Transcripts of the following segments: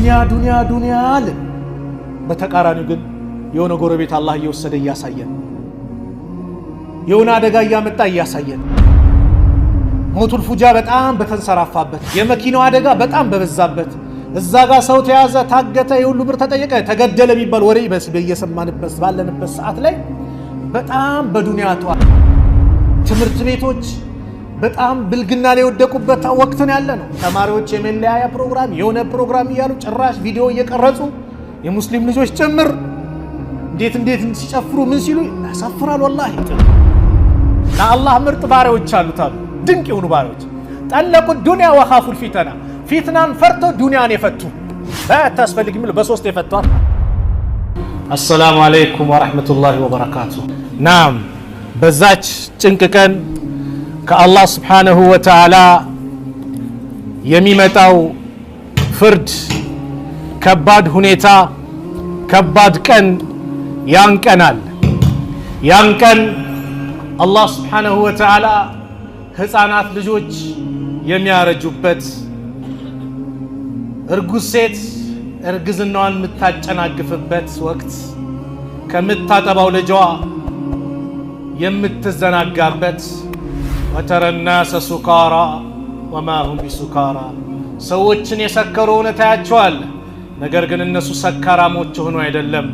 ዱንያ አለ። በተቃራኒው ግን የሆነ ጎረቤት አላህ እየወሰደ እያሳየን፣ የሆነ አደጋ እያመጣ እያሳየን፣ ሞቱል ፉጃ በጣም በተንሰራፋበት፣ የመኪናው አደጋ በጣም በበዛበት፣ እዛ ጋር ሰው ተያዘ፣ ታገተ፣ የሁሉ ብር ተጠየቀ፣ ተገደለ የሚባል ወሬ በየሰማንበት ባለንበት ሰዓት ላይ በጣም በዱንያ ጧል ትምህርት ቤቶች በጣም ብልግና ላይ ወደቁበት ወቅት ነው ያለ ነው። ተማሪዎች የመለያያ ፕሮግራም የሆነ ፕሮግራም እያሉ ጭራሽ ቪዲዮ እየቀረጹ የሙስሊም ልጆች ጭምር እንዴት ሲጨፍሩ ምን ሲሉ ያሳፍራል። ወላሂ ለአላህ ምርጥ ባሪያዎች አሉት አሉ፣ ድንቅ የሆኑ ባሪያዎች ጠለቁ ዱንያ ወኻፉል ፊተና፣ ፊትናን ፈርተው ዱንያን የፈቱ በታስፈልግ የሚል በሶስት የፈቷል። አሰላሙ አለይኩም ወራህመቱላሂ ወበረካቱ። ናም በዛች ጭንቅ ቀን ከአላህ ስብሓነሁ ወተዓላ የሚመጣው ፍርድ ከባድ ሁኔታ ከባድ ቀን ያንቀናል። ያን ቀን አላህ ስብሓነሁ ወተዓላ ህፃናት ልጆች የሚያረጁበት፣ እርጉዝ ሴት እርግዝናዋን የምታጨናግፍበት ወቅት፣ ከምታጠባው ልጇ የምትዘናጋበት፣ ወተረ ናሰ ሱካራ ወማ ሁም ቢሱካራ፣ ሰዎችን የሰከሩ ሆነ ታያቸዋል፣ ነገር ግን እነሱ ሰካራሞች ሆኖ አይደለም።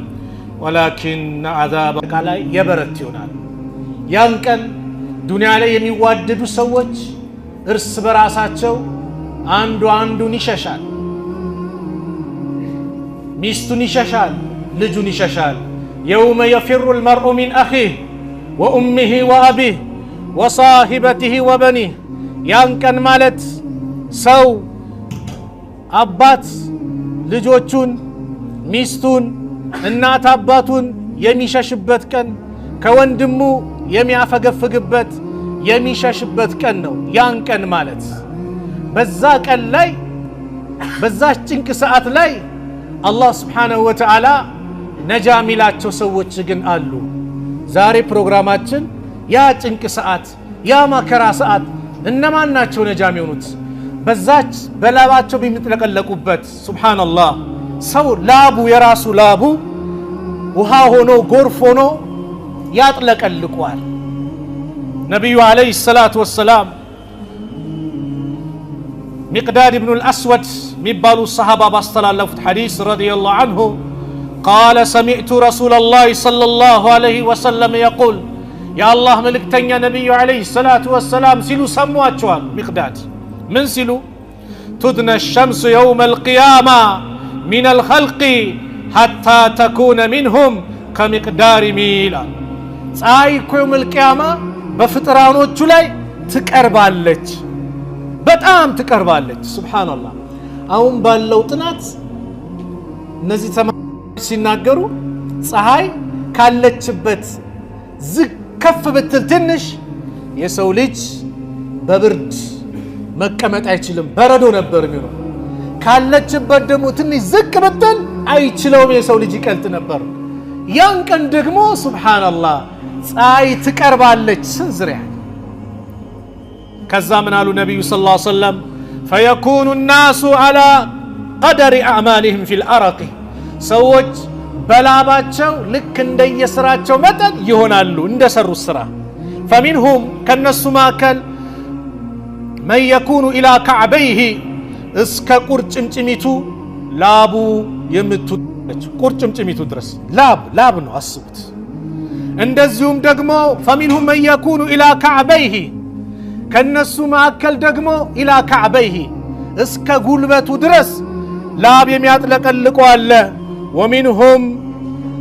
ወላኪን አዛብ ላይ የበረት ይሆናል። ያን ቀን ዱንያ ላይ የሚዋደዱ ሰዎች እርስ በራሳቸው አንዱ አንዱን ይሸሻል፣ ሚስቱን ይሸሻል፣ ልጁን ይሸሻል። የውመ የፊሩ ልመርኡ ሚን አኺህ ወኡሚህ ወአቢህ ወሳሂበቲህ ወበኒህ። ያን ቀን ማለት ሰው አባት ልጆቹን፣ ሚስቱን፣ እናት አባቱን የሚሸሽበት ቀን፣ ከወንድሙ የሚያፈገፍግበት የሚሸሽበት ቀን ነው። ያን ቀን ማለት በዛ ቀን ላይ በዛች ጭንቅ ሰዓት ላይ አላህ ስብሓነሁ ወተዓላ ነጃ የሚላቸው ሰዎች ግን አሉ። ዛሬ ፕሮግራማችን ያ ጭንቅ ሰዓት ያ መከራ ሰዓት እነማን ናቸው ነጃ የሚሆኑት? በዛች በላባቸው በሚጥለቀለቁበት ሱብሃንአላህ ሰው ላቡ የራሱ ላቡ ውሃ ሆኖ ጎርፍ ሆኖ ያጥለቀልቋል። ነቢዩ ዓለይሂ ሰላቱ ወሰላም ሚቅዳድ ኢብኑል አስወድ የሚባሉ ሰሃባ ባስተላለፉት ሐዲስ ረዲየላሁ ዐንሁ ቃለ ሰሚዕቱ ረሱለላሂ ሰለላሁ ዐለይሂ ወሰለም የቁል፣ የአላህ መልእክተኛ ነቢዩ ዓለይሂ ሰላቱ ወሰላም ሲሉ ሰሟቸዋል። ሚቅዳድ ምን ሲሉ? ቱድነ ሸምሱ የውመል ቂያማ ሚነል ኸልቂ ሐታ ተኩነ ሚንሁም ከሚቅዳሪ ሚል። ፀሐይ እኮ የውመል ቂያማ በፍጥራኖቹ ላይ ትቀርባለች፣ በጣም ትቀርባለች። ሱብሃንአላህ። አሁን ባለው ጥናት እነዚህ ተማሪዎች ሲናገሩ ፀሐይ ካለችበት ዝቅ ከፍ ብትል ትንሽ የሰው ልጅ በብርድ መቀመጥ አይችልም፣ በረዶ ነበር የሚሆነው። ካለችበት ደግሞ ትንሽ ዝቅ ብትል አይችለውም፣ የሰው ልጅ ይቀልጥ ነበር። ያን ቀን ደግሞ ሱብሃንአላህ ፀሐይ ትቀርባለች ስንዝሪያ። ከዛ ምን አሉ ነቢዩ ሰለላሁ ዐለይሂ ወሰለም? ፈየኩኑ ናሱ ዐላ ቀደሪ አዕማሊሂም ፊል አረቂ፣ ሰዎች በላባቸው ልክ እንደየስራቸው መጠን ይሆናሉ፣ እንደሰሩት ስራ። ፈሚንሁም ከነሱ መካከል መን የኩኑ ኢላ ከዕበይሂ፣ እስከ ቁርጭምጭሚቱ ላቡ የምትወጣች ቁርጭምጭሚቱ ድረስ ላብ ነው፣ አስቡት። እንደዚሁም ደግሞ ፈሚንሁም መን የኩኑ ኢላ ከዕበይሂ፣ ከነሱ መካከል ደግሞ ኢላ ከዕበይሂ እስከ ጉልበቱ ድረስ ላብ የሚያጥለቀልቀው አለ። ወሚንሁም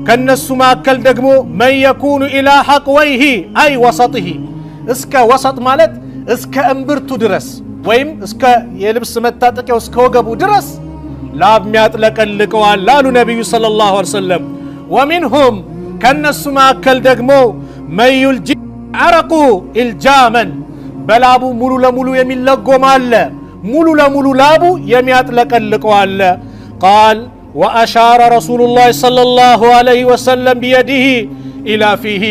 ከነሱ መካከል ደግሞ መን የኩኑ ኢላ ሐቅወይሂ አይ ወሰጢሂ፣ እስከ ወሰጥ ማለት እስከ እምብርቱ ድረስ ወይም እስከ የልብስ መታጠቂያው እስከ ወገቡ ድረስ ላብ የሚያጥለቀልቀው አለ አሉ ነቢዩ ሰለላሁ ዐለይሂ ወሰለም። ወሚንሁም ከነሱ መካከል ደግሞ መን ዩልጂ ዐረቁ ኢልጃመን፣ በላቡ ሙሉ ለሙሉ የሚለጎም አለ፣ ሙሉ ለሙሉ ላቡ የሚያጥለቀልቀው አለ። ቃል ወአሻረ ረሱሉላህ ሰለላሁ ዐለይሂ ወሰለም ቢየዲሂ ኢላ ፊሂ፣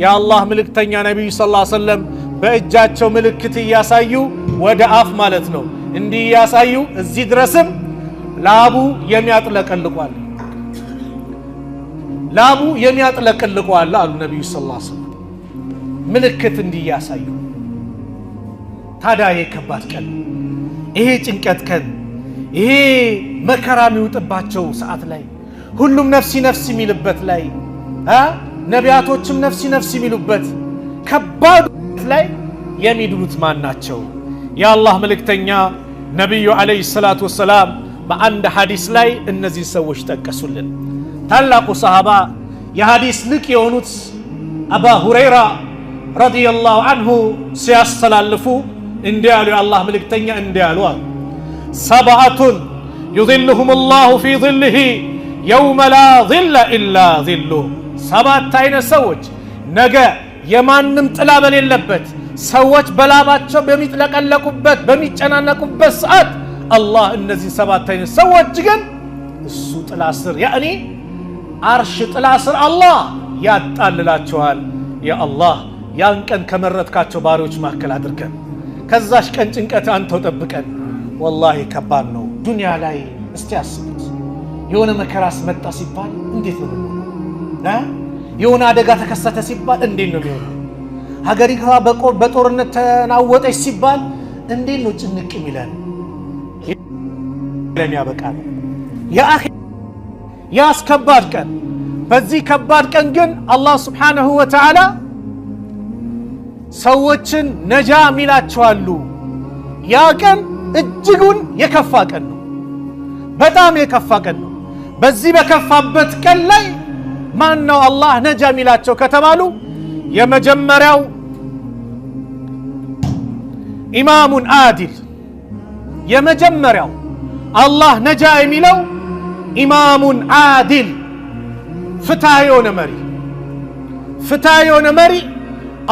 የአላህ ምልክተኛ ነቢዩ ሰለላሁ ዐለይሂ ወሰለም በእጃቸው ምልክት እያሳዩ ወደ አፍ ማለት ነው እንዲህ እያሳዩ እዚህ ድረስም ላቡ የሚያጥለቀልቋል ላቡ የሚያጥለቀልቋል አሉ ነብዩ ሰለላሁ ዐለይሂ ወሰለም ምልክት እንዲያሳዩ። ታዲያ የከባድ ቀን ይሄ ጭንቀት ቀን ይሄ መከራ የሚውጥባቸው ሰዓት ላይ ሁሉም ነፍሲ ነፍሲ የሚልበት ላይ ነቢያቶችም ነፍሲ ነፍሲ የሚሉበት ከባድ ላይ የሚድኑት ማን ናቸው? የአላህ መልእክተኛ ነቢዩ ዓለይሂ ሰላቱ ወሰላም በአንድ ሐዲስ ላይ እነዚህ ሰዎች ጠቀሱልን። ታላቁ ሰሃባ የሐዲስ ልቅ የሆኑት አባ ሁረይራ ረዲየላሁ ዐንሁ ሲያስተላልፉ እንዲህ ያሉ የአላህ መልእክተኛ እንዲህ ያሉ ሰብዐቱን ዩዚልሁም ላሁ ፊ ዚልህ የውመ ላ ዚለ ኢላ ዚሉህ። ሰባት አይነት ሰዎች ነገ የማንም ጥላ በሌለበት ሰዎች በላባቸው በሚጥለቀለቁበት በሚጨናነቁበት ሰዓት አላህ እነዚህ ሰባት አይነት ሰዎች ግን እሱ ጥላ ስር ያኒ አርሽ ጥላ ስር አላህ ያጣልላቸዋል። ያ አላህ ያን ቀን ከመረጥካቸው ባሪዎች መካከል አድርገን ከዛሽ ቀን ጭንቀት አንተው ጠብቀን። ወላሂ ከባድ ነው። ዱንያ ላይ እስቲ አስቡት፣ የሆነ መከራስ መጣ ሲባል እንዴት ነው የሚሆነው? የሆነ አደጋ ተከሰተ ሲባል እንዴት ነው የሚሆነው? ሀገሪቷ በጦርነት ተናወጠች ሲባል እንዴት ነው ጭንቅ የሚለን? ያበቃል የአኺ ያስ ከባድ ቀን። በዚህ ከባድ ቀን ግን አላህ ሱብሓነሁ ወተዓላ ሰዎችን ነጃ ሚላቸዋሉ። ያ ቀን እጅጉን የከፋ ቀን ነው፣ በጣም የከፋ ቀን ነው። በዚህ በከፋበት ቀን ላይ ማን ነው አላህ ነጃ ሚላቸው ከተባሉ የመጀመሪያው ኢማሙን አዲል። የመጀመሪያው አላህ ነጃ የሚለው ኢማሙን አዲል፣ ፍትሃ የሆነ መሪ። ፍትሃ የሆነ መሪ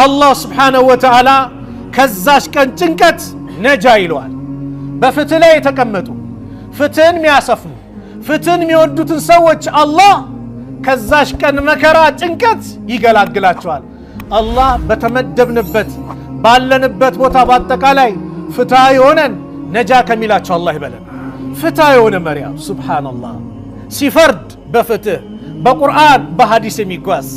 አላህ ስብሓነሁ ወተዓላ ከዛሽ ቀን ጭንቀት ነጃ ይለዋል። በፍትህ ላይ የተቀመጡ ፍትህን የሚያሰፍኑ ፍትህን የሚወዱትን ሰዎች አላህ ከዛሽ ቀን መከራ ጭንቀት ይገላግላቸዋል። አላህ በተመደብንበት ባለንበት ቦታ በአጠቃላይ ፍትሃ የሆነን ነጃ ከሚላቸው አላህ ይበለን። ፍትሃ የሆነ መሪያ ሱብሓነላህ ሲፈርድ በፍትህ በቁርአን በሐዲስ የሚጓዝ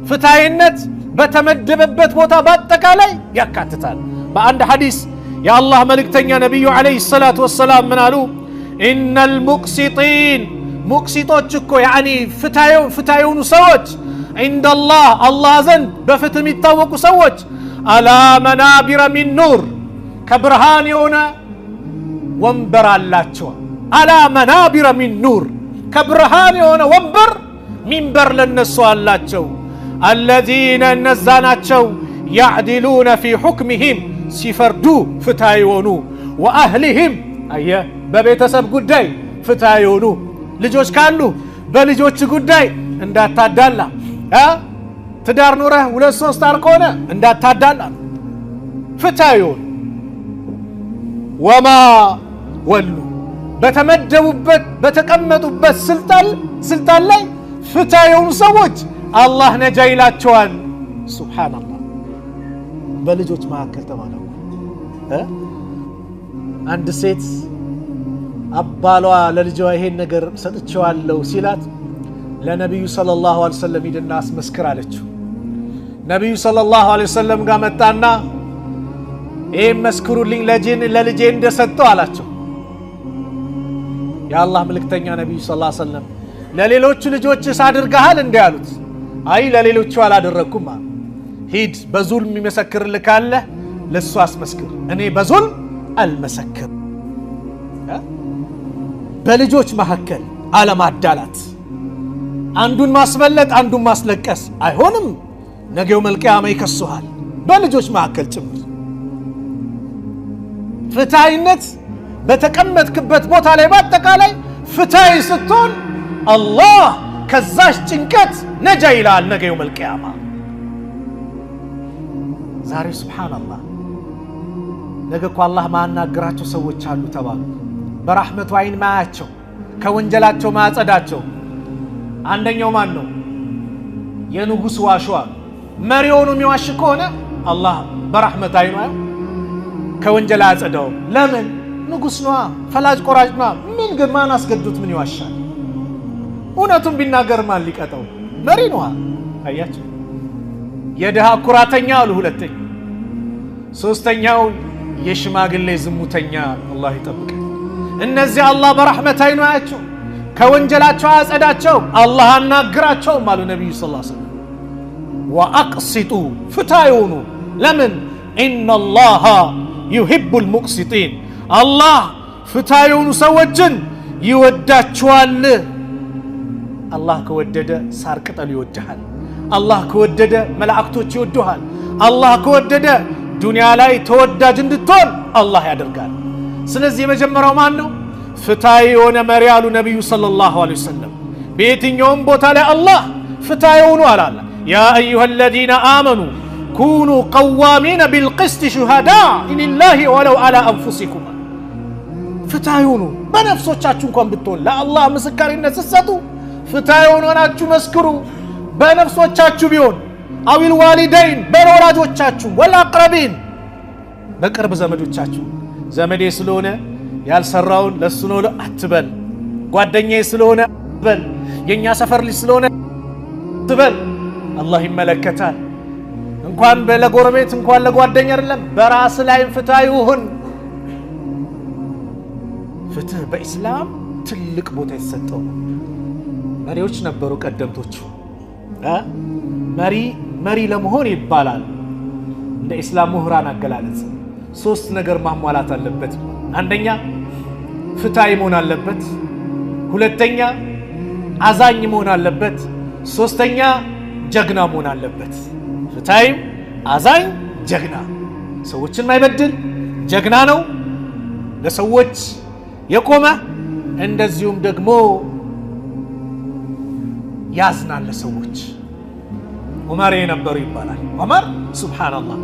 ፍትሃይነት በተመደበበት ቦታ በአጠቃላይ ያካትታል። በአንድ ሐዲስ የአላህ መልእክተኛ ነቢዩ ዓለይሂ ሰላቱ ወሰላም ምን አሉ? ኢነል ሙቅሲጢን ሙቅሲጦች እኮ ያኒ ፍትሃ የሆኑ ሰዎች ዒንደላህ አላህ ዘንድ በፍትህ የሚታወቁ ሰዎች አላ መናቢረ ሚን ኑር ከብርሃን የሆነ ወንበር አላቸው። አላ መናቢረ ሚን ኑር ከብርሃን የሆነ ወንበር ሚንበር ለነሱ አላቸው። አለዚነ እነዛ ናቸው ያዕዲሉነ ፊ ሑክሚሂም ሲፈርዱ ፍትሃ የሆኑ ወአህሊሂም አየ በቤተሰብ ጉዳይ ፍትሃ የሆኑ ልጆች ካሉ በልጆች ጉዳይ እንዳታዳላ ትዳር ኑረህ 2-3 አር ከሆነ እንዳታዳላ ፍትሃ የሆኑ ወማ ወሉ በተመደቡበት በተቀመጡበት ስልጣን ላይ ፍትሃ የሆኑ ሰዎች አላህ ነጃ ይላቸዋል። ሱብሓነላህ በልጆች መካከል ተባለው አንድ ሴት አባሏ ለልጇ ይሄን ነገር ሰጥቼዋለሁ ሲላት ለነብዩ ሰለላሁ ዐለይሂ ወሰለም ሂድና አስመስክር አለችው። ነብዩ ሰለላሁ ዐለይሂ ወሰለም ጋር መጣና ይሄን መስክሩልኝ ለልጄ እንደሰጠው አላቸው። የአላህ መልእክተኛ ነብዩ ሰለላሁ ዐለይሂ ወሰለም ለሌሎቹ ልጆችስ አድርገሃል እንዴ አሉት። አይ ለሌሎቹ አላደረኩም አሉ። ሂድ በዙልም የሚመሰክርልህ ካለ ለሱ አስመስክር፣ እኔ በዙልም አልመሰክርም። በልጆች መካከል አለማዳላት፣ አንዱን ማስበለጥ አንዱን ማስለቀስ አይሆንም። ነገው መልቂያማ ይከሱሃል በልጆች መካከል ጭምር። ፍትሃይነት በተቀመጥክበት ቦታ ላይ በአጠቃላይ ፍትሃይ ስትሆን አላህ ከዛሽ ጭንቀት ነጃ ይላል ነገው መልቂያማ። ዛሬ ሱብሓነላህ ነገ እኮ አላህ ማናገራቸው ሰዎች አሉ ተባሉ። በራህመቱ አይን ማያቸው ከወንጀላቸው ማጸዳቸው። አንደኛው ማን ነው? የንጉስ ዋሽዋ መሪው ነው። የሚዋሽ ከሆነ አላህ በራህመቱ አይኑ ከወንጀል አጸዳው። ለምን? ንጉስ ነው ፈላጭ ቆራጭ ነው ምን ግን ማን አስገዱት ምን ይዋሻል እውነቱን ቢናገር ማን ሊቀጣው መሪ ነው አያችሁ የደሃ ኩራተኛ አሉ ሁለተኛ ሶስተኛው የሽማግሌ ዝሙተኛ አላህ ይጠብቅ እነዚህ አላህ በረህመት አይኑ ያያቸው ከወንጀላቸው አጸዳቸው አላህ አናግራቸው ማሉ ነብዩ ሰለላሁ ዐለይሂ ወሰለም ወአቅሲጡ ፍታዩኑ ለምን ኢነላህ ዩሂቡል ሙቅሲቲን አላህ ፍታዩኑ ሰዎችን ይወዳቸዋል አላህ ከወደደ ሳር ቅጠል ይወድሃል አላህ ከወደደ መላእክቶች ይወዱሃል አላህ ከወደደ ዱንያ ላይ ተወዳጅ እንድትሆን አላህ ያደርጋል ስለዚህ የመጀመሪያው ማን ነው ፍታይ የሆነ መሪ አሉ ነብዩ ሰለላሁ ዐለይሂ ወሰለም በየትኛውም ቦታ ላይ አላህ ፍታይ ሆኑ አላለ ያ አዩሃ الذين آمنوا كونوا قوامين بالقسط شهداء لله ولو على انفسكم ፍታይ ሆኑ በነፍሶቻችሁ እንኳን ብትሆን ለአላህ ምስክርነት ስትሰጡ ፍታይ ሆናችሁ መስክሩ በነፍሶቻችሁ ቢሆን አዊል ዋሊደይን በወላጆቻችሁ ወላቅረቢን በቅርብ ዘመዶቻችሁ ዘመዴ ስለሆነ ያልሰራውን ለሱ ነው አትበል ጓደኛዬ ስለሆነ አትበል የኛ ሰፈር ልጅ ስለሆነ አትበል አላህ ይመለከታል እንኳን ለጎረቤት እንኳን ለጓደኛ አይደለም በራስ ላይ ፍትሃ ይሁን ፍትህ በእስላም ትልቅ ቦታ ይሰጠው መሪዎች ነበሩ ቀደምቶቹ መሪ ለመሆን ይባላል እንደ እስላም ምሁራን አገላለጽ ሶስት ነገር ማሟላት አለበት አንደኛ ፍትሃዊ መሆን አለበት ሁለተኛ አዛኝ መሆን አለበት ሶስተኛ ጀግና መሆን አለበት ፍትሃዊ አዛኝ ጀግና ሰዎችን ማይበድል ጀግና ነው ለሰዎች የቆመ እንደዚሁም ደግሞ ያዝናል ለሰዎች ዑመር የነበሩ ይባላል ዑመር ሱብሃንአላህ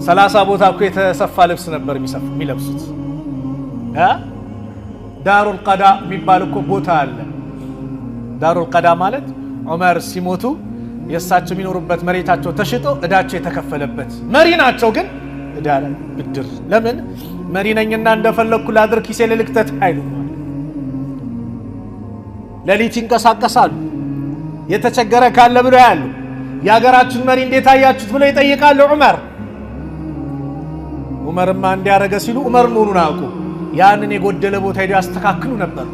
30 ቦታ እኮ የተሰፋ ልብስ ነበር የሚለብሱት ዳሩል ቀዳ የሚባል እኮ ቦታ አለ ዳሩል ቀዳ ማለት ዑመር ሲሞቱ የእሳቸው የሚኖሩበት መሬታቸው ተሽጦ እዳቸው የተከፈለበት መሪ ናቸው ግን እዳ ብድር ለምን መሪ ነኝና እንደፈለኩ ላድር ኪሴ ለልክተት አይሉ ለሊት ይንቀሳቀሳሉ የተቸገረ ካለ ብሎ ያሉ ያገራችን መሪ እንዴት አያችሁት ብሎ ይጠይቃሉ ዑመርማ እንዲያረገ ሲሉ ዑመር መሆኑን አውቁ ያንን የጎደለ ቦታ ሄዶ ያስተካክሉ ነበር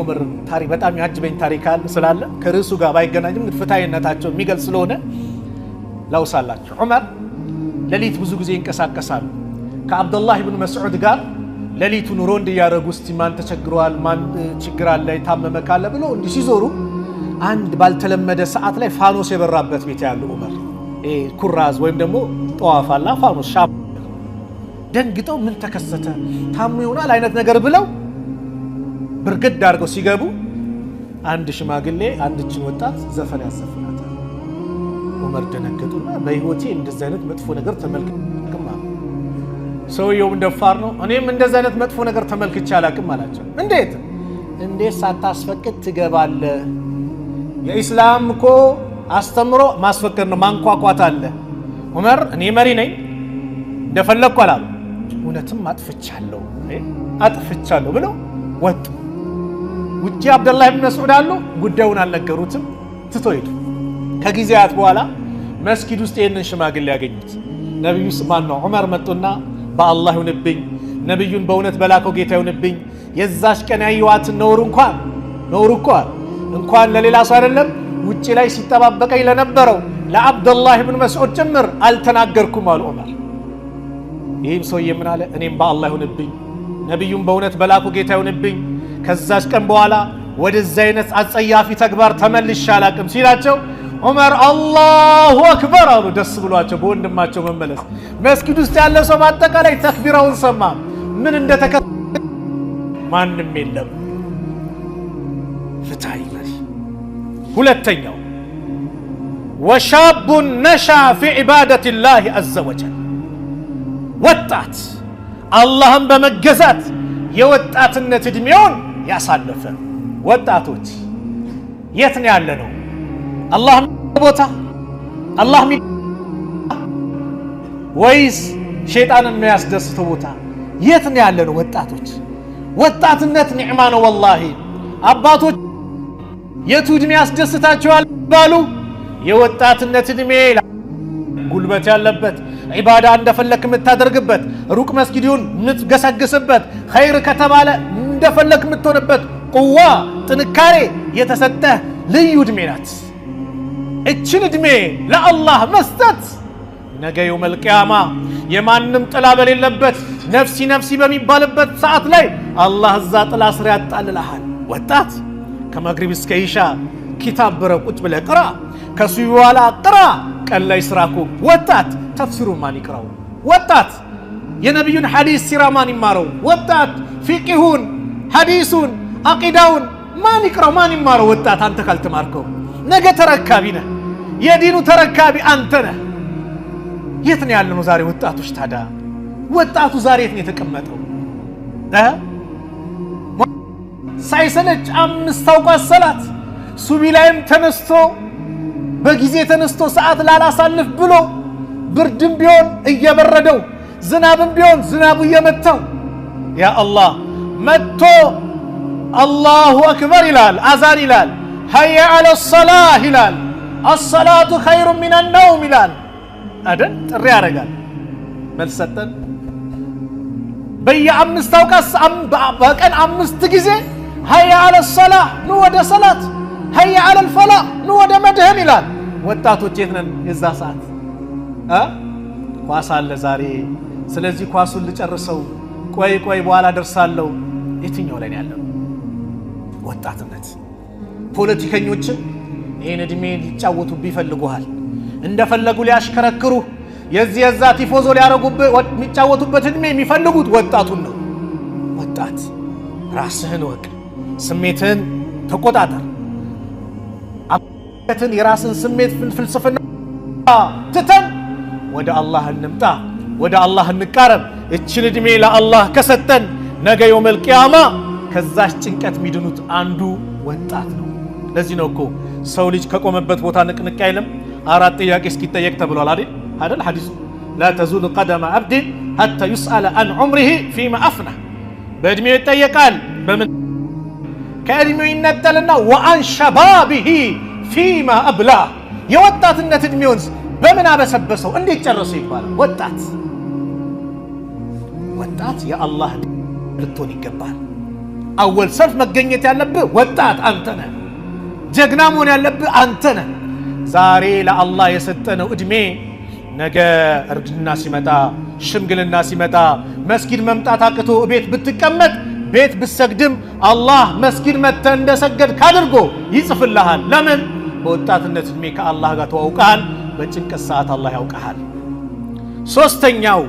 ዑመር ታሪክ በጣም ያጅበኝ ታሪክ አለ ስላለ ከርሱ ጋር ባይገናኝም ፍትሃዊነታቸው የሚገልጽ ስለሆነ ላውሳላችሁ ዑመር ለሊት ብዙ ጊዜ ይንቀሳቀሳሉ ከአብዱላህ ኢብኑ መስዑድ ጋር ለሊቱን ሮንድ ያረጉ እስቲ ማን ተቸግሯል ማን ችግር አለ የታመመ ካለ ብሎ እንዲህ ሲዞሩ አንድ ባልተለመደ ሰዓት ላይ ፋኖስ የበራበት ቤት ያለው ዑመር ኩራዝ ወይም ደግሞ ጧፋላ ፋኖስ ሻብ ደንግጠው ምን ተከሰተ ታሙ ይሆናል አይነት ነገር ብለው ብርግድ አድርገው ሲገቡ አንድ ሽማግሌ አንድችን ወጣት ዘፈን ያዘፍናታል ዑመር ደነገጡና በህይወቴ እንደዚህ አይነት መጥፎ ነገር ተመልክቼ ሰውየውም ደፋር ነው እኔም እንደዚህ አይነት መጥፎ ነገር ተመልክቼ አላቅም አላቸው እንዴት ሳታስፈቅድ ትገባለህ የኢስላም እኮ አስተምሮ ማስፈቀድ ነው ማንቋቋት አለ ዑመር እኔ መሪ ነኝ እንደፈለኩ አላሉ እውነትም አጥፍቻለሁ ብለው ወጡ ውጪ አብዱላህ ኢብኑ መስዑድ አሉ ጉዳዩን አልነገሩትም ትተው ሄዱ ከጊዜያት በኋላ መስጊድ ውስጥ ይሄንን ሽማግሌ ያገኙት ነብዩ ስማን ነው ዑመር መጡና በአላህ ይሁንብኝ ነብዩን በእውነት በላከው ጌታ ይሁንብኝ የዛሽ ቀን ያዩዋት ነውር እንኳን ለሌላ ሰው አይደለም ውጪ ላይ ሲተባበቀኝ ለነበረው ለአብዱላህ ኢብኑ መስዑድ ጭምር አልተናገርኩም አሉ ዑመር ይህም ሰውዬ ምን አለ እኔም በአላህ ይሁንብኝ ነብዩን በእውነት በላከው ጌታ ይሁንብኝ ከዛሽ ቀን በኋላ ወደዛ አይነት አጸያፊ ተግባር ተመልሼ አላቅም ሲላቸው ዑመር አላሁ አክበር አሉ ደስ ብሏቸው በወንድማቸው መመለስ መስጊድ ውስጥ ያለ ሰው ማጠቃላይ ተክቢራውን ሰማ ምን እንደተከሰተ ማንም የለም ፍትሃዊ መሪ ሁለተኛው ወሻብ ነሻ في عبادة الله عز وجل ወጣት አላህን በመገዛት የወጣትነት እድሜውን ያሳለፈ ወጣቶች የት ነው ያለነው አላህ ቦታ አላህ ወይስ ሸይጣንን የሚያስደስተው ቦታ? የት ነው ያለነው ወጣቶች? ወጣትነት ኒዕማ ነው ወላሂ። አባቶች የቱ ዕድሜ ያስደስታቸዋል ባሉ የወጣትነት ዕድሜ ጉልበት ያለበት ዒባዳ እንደፈለክ የምታደርግበት ሩቅ መስጊዱን የምትገሰግስበት ኸይር ከተባለ እንደፈለክ የምትሆንበት ቁዋ ጥንካሬ የተሰጠህ ልዩ ዕድሜ ናት። እችን ዕድሜ ለአላህ መስጠት ነገ የውመል ቂያማ የማንም ጥላ በሌለበት ነፍሲ ነፍሲ በሚባልበት ሰዓት ላይ አላህ እዛ ጥላ ስር ያጣልልሃል። ወጣት ከመግሪብ እስከ ኢሻ ኪታብ ብረ ቁጭ ብለህ ቅራ፣ ከሱቢ በኋላ ቅራ። ቀን ላይ ስራኩ ወጣት ተፍሲሩን ማን ይቅራው? ወጣት የነቢዩን ሐዲስ ሲራ ማን ይማረው? ወጣት ፊቅሁን ሐዲሱን አቂዳውን ማን ይቅራው? ማን ይማረው? ወጣት አንተ ካልተማርከው ነገ ተረካቢ ነህ። የዲኑ ተረካቢ አንተ ነህ። የት ነው ያለነው ዛሬ ወጣቶች? ታዲያ ወጣቱ ዛሬ የት ነው የተቀመጠው? ሳይሰለች 5 አውቃት ሰላት ሱቢ ላይም ተነስቶ በጊዜ ተነስቶ ሰዓት ላላሳልፍ ብሎ ብርድም ቢሆን እየበረደው ዝናብም ቢሆን ዝናቡ እየመታው ያ አላህ መጥቶ አላሁ አክበር ይላል፣ አዛን ይላል፣ ሀያ ዐለ ሰላህ ይላል፣ አሰላቱ ኸይሩ ሚነ ነውም ይላል አይደል? ጥሪ ያደርጋል። መልስ ሰጠን። በየ5 አውቃት በቀን 5 ጊዜ ሀያ ዐለ ሰላህ ኑ ወደ ሰላት፣ ሀያ ዐለል ፈላህ ኑ ወደ መድህን ይላል። ወጣቶች የት ነን የዛ ሰዓት? ኳስ አለ ዛሬ። ስለዚህ ኳሱን ልጨርሰው፣ ቆይ በኋላ ደርሳለሁ። የትኛው ላይ ያለው ወጣትነት? ፖለቲከኞችን ይህን ዕድሜ ሊጫወቱብህ ይፈልጉሃል። እንደፈለጉ ሊያሽከረክሩ የዚህ የዛ ቲፎዞ ሊያረጉብህ የሚጫወቱበት ዕድሜ የሚፈልጉት ወጣቱን ነው። ወጣት ራስህን ወቅ፣ ስሜትህን ተቆጣጠር። የራስን ስሜት ፍልስፍና ትተን ወደ አላህ እንምጣ፣ ወደ አላህ እንቃረብ። እችን ዕድሜ ለአላህ ከሰጠን ነገ የውመል ቂያማ ከዛች ጭንቀት የሚድኑት አንዱ ወጣት ነው። ለዚህ ነው እኮ ሰው ልጅ ከቆመበት ቦታ ንቅንቅ አይልም። 4 ጥያቄ እስኪጠየቅ ተብሏል አይደል ሐዲሱ? ላ ተዙሉ ቀደመ አብድን ሐታ ዩስአለ አን ዑምሪሂ ፊማ አፍና። በዕድሜው ይጠየቃል። በምን ከዕድሜው ይነጠልና ወአን ሸባቢሂ ፊማ አብላ፣ የወጣትነት ዕድሜውን በምን አበሰበሰው እንዴት ጨረሰው ይባላል። ወጣት የአላህ ልትሆን ይገባል። አወል ሰልፍ መገኘት ያለብህ ወጣት አንተ ነህ። ጀግና መሆን ያለብህ አንተ ነህ። ዛሬ ለአላህ የሰጠነው ዕድሜ ነገ እርድና ሲመጣ፣ ሽምግልና ሲመጣ፣ መስጊድ መምጣት አቅቶ ቤት ብትቀመጥ፣ ቤት ብትሰግድም አላህ መስጊድ መጥተህ እንደሰገድ ካድርጎ ይጽፍልሃል። ለምን? በወጣትነት ዕድሜ ከአላህ ጋር ተዋውቀሃል። በጭንቀት ሰዓት አላህ ያውቀሃል። ሶስተኛው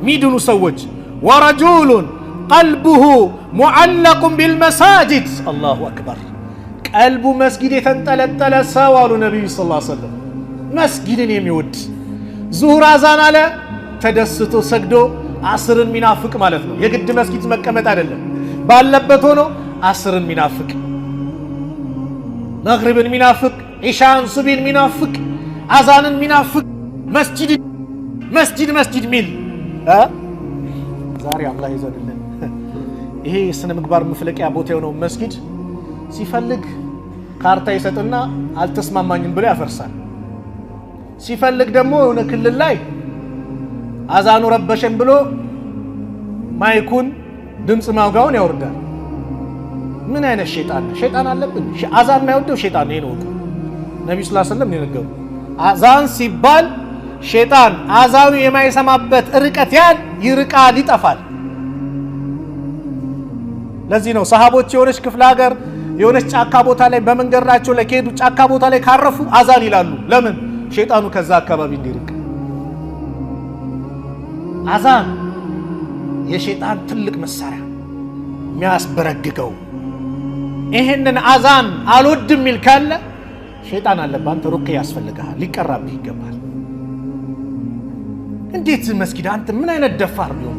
ሚድኑ ሰዎች ወረጁሉን ቀልቡሁ ሙዓለቁን ቢልመሳጅድ። አላሁ አክበር። ቀልቡ መስጊድ የተንጠለጠለ ሰው አሉ ነቢዩ ሰለላሁ ዐለይሂ ወሰለም። መስጊድን የሚወድ ዙሁር አዛን አለ ተደስቶ ሰግዶ አስርን ሚናፍቅ ማለት ነው። የግድ መስጊድ መቀመጥ አይደለም፣ ባለበት ሆኖ አስርን ሚናፍቅ፣ መግሪብን ሚናፍቅ፣ ኢሻን ሱቢን ሚናፍቅ፣ አዛንን ሚናፍቅ፣ መስጂድ ሚል ዛሬ አላህ ይዘንልን። ይሄ የሥነ ምግባር መፍለቂያ ቦታ የሆነው መስጊድ ሲፈልግ ካርታ ይሰጥና አልተስማማኝም ብሎ ያፈርሳል። ሲፈልግ ደግሞ የሆነ ክልል ላይ አዛኑ ረበሸን ብሎ ማይኩን ድምፅ ማውጋውን ያወርዳል። ምን አይነት ሸይጣን ነው? ሸይጣን አለብን። አዛን የማይወደው ሸይጣን ነው። ነብዩ ሰለላሁ ዐለይሂ ወሰለም የነገሩ አዛን ሲባል ሸይጣን አዛኑ የማይሰማበት ርቀት ይርቃል፣ ይጠፋል። ለዚህ ነው ሰሃቦች የሆነች ክፍለ ሀገር የሆነች ጫካ ቦታ ላይ በመንገዳቸው ላይ ከሄዱ ጫካ ቦታ ላይ ካረፉ አዛን ይላሉ። ለምን? ሸይጣኑ ከዛ አካባቢ እንዲርቅ። አዛን የሸይጣን ትልቅ መሳሪያ የሚያስበረግገው። ይሄንን አዛን አልወድም የሚል ካለ ሸይጣን አለብህ አንተ፣ ሩቅ ያስፈልግሃል፣ ሊቀራብህ ይገባል። እንዴት መስጊድ አንተ ምን አይነት ደፋር ቢሆን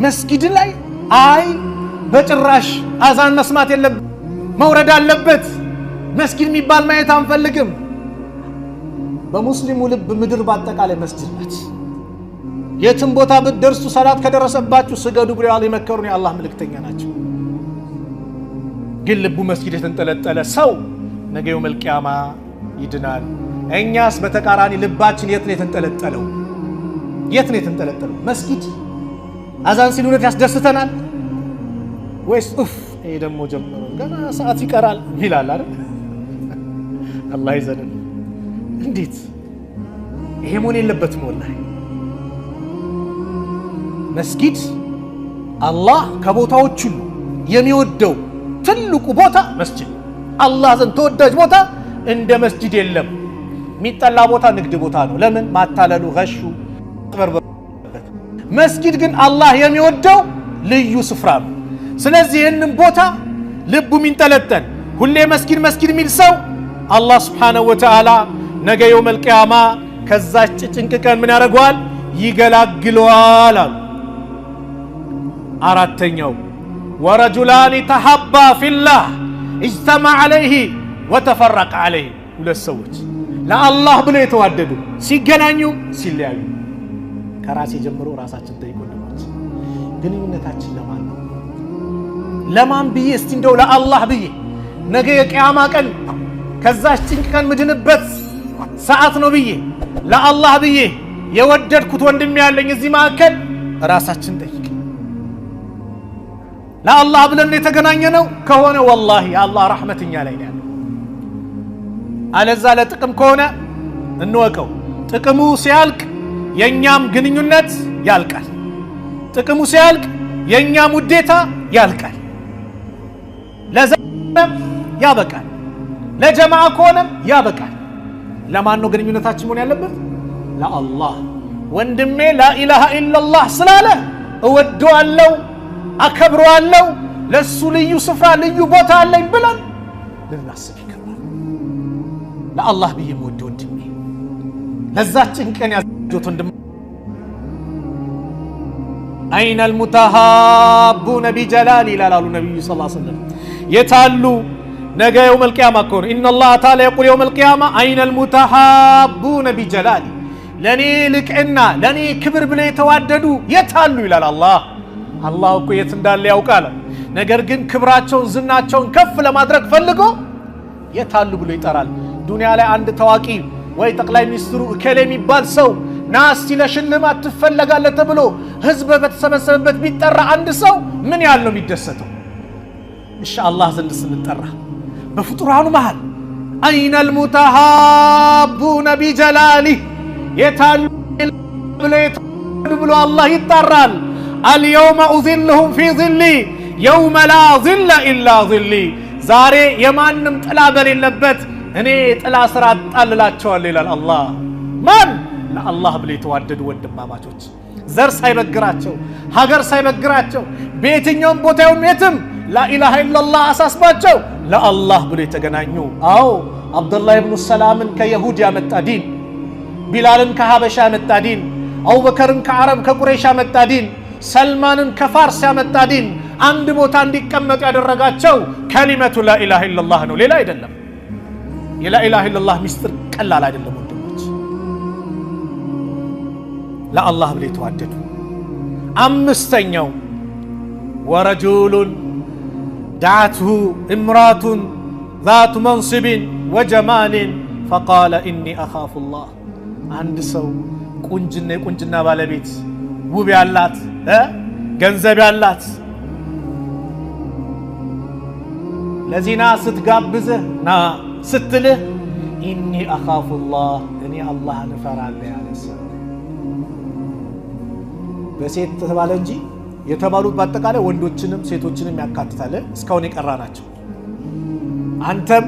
መስጊድ ላይ አይ በጭራሽ አዛን መስማት የለብህ መውረድ አለበት፣ መስጊድ የሚባል ማየት አንፈልግም። በሙስሊሙ ልብ ምድር በአጠቃላይ መስጊድ ናት። የትም ቦታ ብትደርሱ ሰላት ከደረሰባችሁ ስገዱ ብለው የመከሩን የአላህ መልእክተኛ ናቸው። ግን ልቡ መስጊድ የተንጠለጠለ ሰው ነገ የውመል ቂያማ ይድናል። እኛስ በተቃራኒ ልባችን የት ነው የተንጠለጠለው? የት ነው የተንጠለጠለው? መስጊድ አዛን ሲል እውነት ያስደስተናል ወይስ ኡፍ ይሄ ደግሞ ጀመረ ገና ሰዓት ይቀራል ይላል አይደል? አላህ ይዘነን። እንዴት ይሄ መሆን የለበትም። ወላሂ መስጊድ አላህ ከቦታዎች ሁሉ የሚወደው ትልቁ ቦታ መስጂድ። አላህ ዘንድ ተወዳጅ ቦታ እንደ መስጂድ የለም። የሚጠላ ቦታ ንግድ ቦታ ነው። ለምን? ማታለሉ ገሹ ተበርበበት። መስጊድ ግን አላህ የሚወደው ልዩ ስፍራ ነው። ስለዚህ ይህንን ቦታ ልቡ ሚንጠለጠል ሁሌ መስጊድ መስጊድ የሚል ሰው አላህ ስብሓነሁ ወተዓላ ነገ የውመል ቂያማ ከዛች ጭንቅ ቀን ምን ያደርገዋል? ይገላግለዋል አሉ። አራተኛው ወረጁላኒ ተሐባ ፊላህ እጅተማ ዐለይህ ወተፈረቀ ዐለይህ። ሁለት ሰዎች ለአላህ ብለው የተዋደዱ ሲገናኙ ሲለያዩ። ከራሴ ጀምሮ ራሳችን ጠይቁ ወንድሞች፣ ግንኙነታችን ለማን ነው? ለማን ብዬ እስቲ እንደው ለአላህ ብዬ ነገ የቂያማ ቀን ከዛች ጭንቅ ቀን ምድንበት ሰዓት ነው ብዬ ለአላህ ብዬ የወደድኩት ወንድም ያለኝ እዚህ መካከል ራሳችን ጠይቅ። ለአላህ ብለን የተገናኘ ነው ከሆነ ወላሂ የአላህ ረሕመትኛ ላይ ነው ያለው። አለዛ ለጥቅም ከሆነ እንወቀው፣ ጥቅሙ ሲያልቅ የኛም ግንኙነት ያልቃል። ጥቅሙ ሲያልቅ የኛም ውዴታ ያልቃል። ለዘመም ያበቃል፣ ለጀማዓ ከሆነም ያበቃል። ለማን ነው ግንኙነታችን መሆን ያለበት? ለአላህ። ወንድሜ ላኢላሃ ኢላላህ ስላለ እወደዋለሁ አከብረዋለሁ ለሱ ልዩ ስፍራ ልዩ ቦታ አለኝ ብለን ልናስብ ይገባል። ለአላህ ብዬ የምወደው ወንድሜ ለዛችን ቀን ያዘጆት ወንድም አይነል ሙተሃቡነ ቢጀላሊ ይላሉ ነቢዩ ሰለላሁ ዐለይሂ ወሰለም። የታሉ ነገ የውመል ቂያማ ከሆነ ኢነላህ ተዓላ የቁል የውመል ቂያማ አይነል ሙተሃቡነ ቢጀላሊ፣ ለኔ ልቅና ለኔ ክብር ብለው የተዋደዱ የታሉ ይላል አላህ። አላህ እኮ የት እንዳለ ያውቃል። ነገር ግን ክብራቸውን ዝናቸውን ከፍ ለማድረግ ፈልጎ የታሉ ብሎ ይጠራል። ዱንያ ላይ አንድ ታዋቂ ወይ ጠቅላይ ሚኒስትሩ እከሌ የሚባል ሰው ና እስቲ ለሽልማት ትፈለጋለህ ተብሎ ህዝብ በተሰበሰበበት ቢጠራ አንድ ሰው ምን ያህል ነው የሚደሰተው? እሺ አላህ ዘንድ ስንጠራ በፍጡራኑ መሃል አይነል ሙተሃቡነ ቢጀላሊህ የታሉ ብሎ አላህ ይጠራል። አልየውመ ኡዚልሁም ፊ ዚሊ የውመ ላ ዚለ ኢላ ዚሊ፣ ዛሬ የማንም ጥላ በሌለበት እኔ ጥላ ስር አጣልላቸዋለሁ ይላል አላህ። ማን? ለአላህ ብለው የተዋደዱ ወንድማማቾች፣ ዘር ሳይበግራቸው ሀገር ሳይበግራቸው በየትኛውም ቦታ ይሁን የትም ላኢላሃ ኢላላህ አሳስባቸው ለአላህ ብለው የተገናኙ። አዎ አብዱላህ ኢብኑ ሰላምን ከየሁድ ያመጣ ዲን፣ ቢላልን ከሀበሻ ያመጣ ዲን፣ አቡበከርን ከዓረብ ከቁረይሽ ያመጣ ዲን፣ ሰልማንን ከፋርስ ያመጣ ዲን አንድ ቦታ እንዲቀመጡ ያደረጋቸው ከሊመቱ ላኢላሃ ኢላላህ ነው፣ ሌላ አይደለም። የላኢላሃ ኢላላህ ሚስጥር ቀላል አይደለም ወንድሞች። ለአላህ ብለው የተዋደዱ። አምስተኛው ወረጁሉን ዳዓትሁ እምራቱን ዛቱ መንስቢን ወጀማልን ፈቃለ ኢኒ አኻፉላህ። አንድ ሰው ቁንጅና የቁንጅና ባለቤት ውብ ያላት ገንዘብ ያላት ለዚና ስትጋብዝህ ና ስትልህ ኢኒ አኻፉላህ እኔ አላህን እፈራለሁ ያለ ሰው። በሴት ተባለ እንጂ የተባሉት በአጠቃላይ ወንዶችንም ሴቶችንም ያካትታል። እስካሁን የቀራ ናቸው። አንተም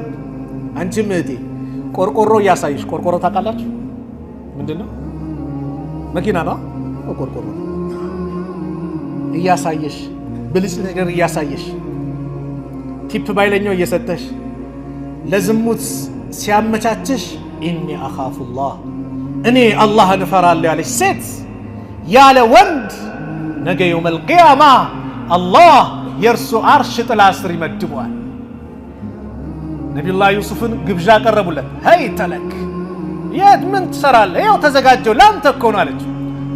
አንቺም እህቴ ቆርቆሮ እያሳየሽ፣ ቆርቆሮ ታውቃላችሁ ምንድነው? መኪና ነው። ቆርቆሮ እያሳየሽ ብልጭ ነገር እያሳየሽ ቲፕ ባይለኛው እየሰጠሽ ለዝሙት ሲያመቻችሽ ኢኒ አኻፉላህ እኔ አላህን እፈራለሁ ያለሽ ሴት ያለ ወንድ ነገ የውመል ቂያማ አላህ የእርሱ አርሽ ጥላ ስር ይመድበዋል። ነቢዩላህ ዩሱፍን ግብዣ ቀረቡለት። ሀይ ተለክ የት ምን ትሰራለህ? ያው ተዘጋጀው ለአንተ እኮ ነው አለችው።